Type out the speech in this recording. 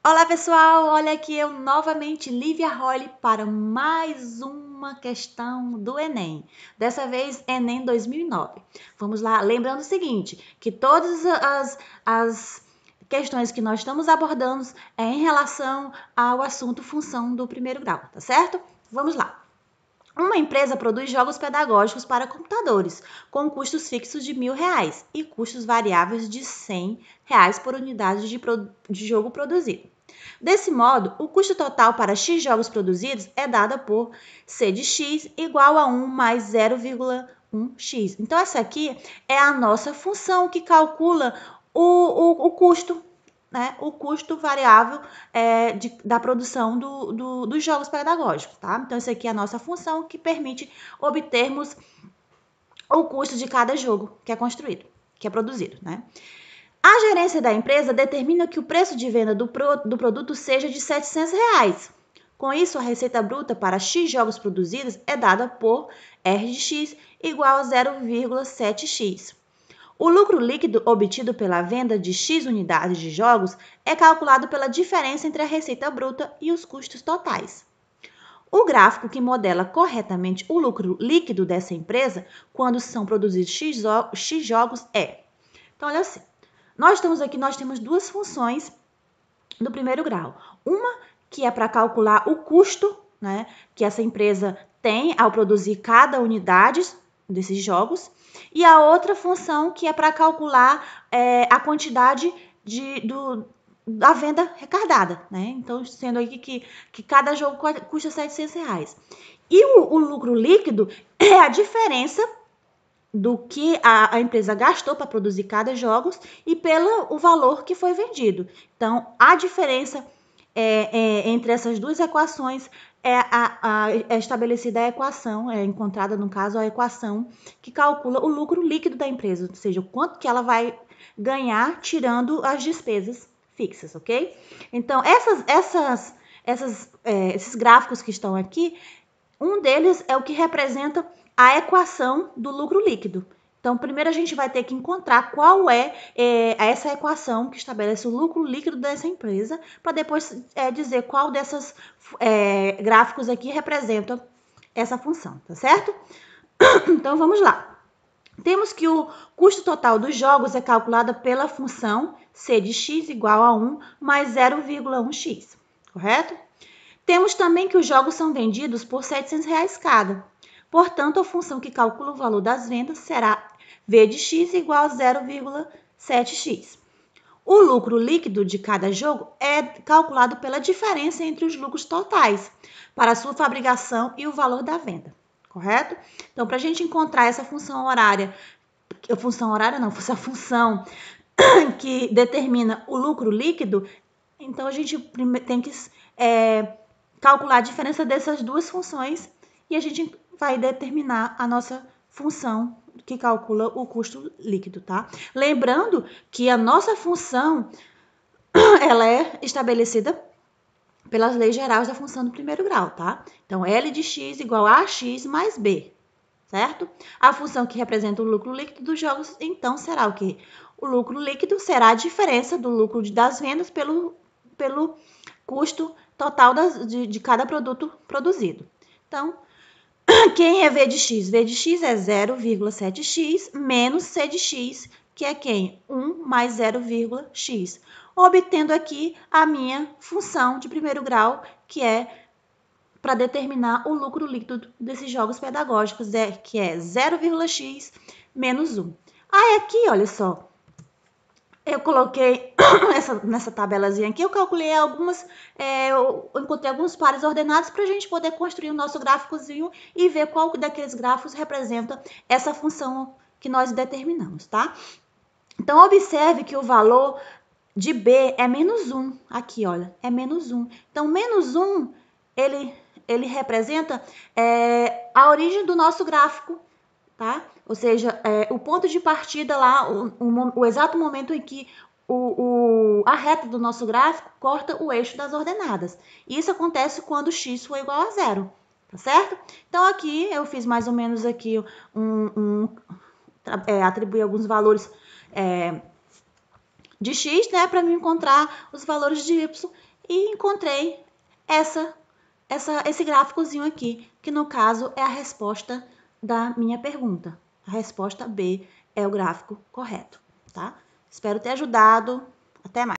Olá pessoal, olha aqui eu novamente, Lívia Holly, para mais uma questão do Enem. Dessa vez, Enem 2009. Vamos lá, lembrando o seguinte, que todas as questões que nós estamos abordando é em relação ao assunto função do primeiro grau, tá certo? Vamos lá. Uma empresa produz jogos pedagógicos para computadores, com custos fixos de R$ 1.000 e custos variáveis de R$ 100 por unidade de jogo produzido. Desse modo, o custo total para X jogos produzidos é dado por C de X igual a 1 mais 0,1x. Então, essa aqui é a nossa função que calcula o custo, né? O custo variável da produção dos jogos pedagógicos, tá? Então, essa aqui é a nossa função que permite obtermos o custo de cada jogo que é construído, que é produzido, né? A gerência da empresa determina que o preço de venda do produto seja de R$ 700. Com isso, a receita bruta para X jogos produzidos é dada por R de X igual a 0,7x. O lucro líquido obtido pela venda de X unidades de jogos é calculado pela diferença entre a receita bruta e os custos totais. O gráfico que modela corretamente o lucro líquido dessa empresa quando são produzidos X jogos é. Então, olha assim. Nós temos duas funções do primeiro grau. Uma que é para calcular o custo, né, que essa empresa tem ao produzir cada unidade desses jogos, e a outra função que é para calcular a quantidade da venda arrecadada, né? Então, sendo aqui que cada jogo custa R$ 700. E o lucro líquido é a diferença do que a empresa gastou para produzir cada jogo e pelo o valor que foi vendido. Então, a diferença entre essas duas equações é estabelecida a equação, é encontrada, no caso, a equação que calcula o lucro líquido da empresa, ou seja, o quanto que ela vai ganhar tirando as despesas fixas, ok? Então, esses gráficos que estão aqui, um deles é o que representa a equação do lucro líquido. Então, primeiro a gente vai ter que encontrar qual é essa equação que estabelece o lucro líquido dessa empresa, para depois dizer qual desses gráficos aqui representa essa função, tá certo? Então, vamos lá. Temos que o custo total dos jogos é calculado pela função C de x igual a 1 mais 0,1x, correto? Temos também que os jogos são vendidos por R$ 700 cada. Portanto, a função que calcula o valor das vendas será V de x igual a 0,7x. O lucro líquido de cada jogo é calculado pela diferença entre os lucros totais para a sua fabricação e o valor da venda, correto? Então, para a gente encontrar essa função função que determina o lucro líquido, então a gente tem que calcular a diferença dessas duas funções e a gente vai determinar a nossa função que calcula o custo líquido, tá? Lembrando que a nossa função ela é estabelecida pelas leis gerais da função do primeiro grau, tá? Então, L de x igual a x mais b, certo? A função que representa o lucro líquido dos jogos, então, será o quê? O lucro líquido será a diferença do lucro das vendas pelo custo total de cada produto produzido. Então, quem é V de x? V de x é 0,7x menos C de x, que é quem? 1 mais 0,x. Obtendo aqui a minha função de primeiro grau, que é para determinar o lucro líquido desses jogos pedagógicos, que é 0,x menos 1. Aí aqui, olha só, eu coloquei nessa tabelazinha aqui, eu calculei eu encontrei alguns pares ordenados para a gente poder construir o nosso gráficozinho e ver qual daqueles gráficos representa essa função que nós determinamos, tá? Então, observe que o valor de B é menos 1. Aqui, olha, é menos 1. Então, menos 1, ele representa a origem do nosso gráfico, tá? Ou seja, o ponto de partida lá, o exato momento em que a reta do nosso gráfico corta o eixo das ordenadas. Isso acontece quando x for igual a 0, tá certo? Então, aqui eu fiz mais ou menos aqui atribuir alguns valores de x, né, para me encontrar os valores de y. e encontrei esse gráficozinho aqui, que no caso é a resposta da minha pergunta. A resposta B é o gráfico correto, tá? Espero ter ajudado. Até mais.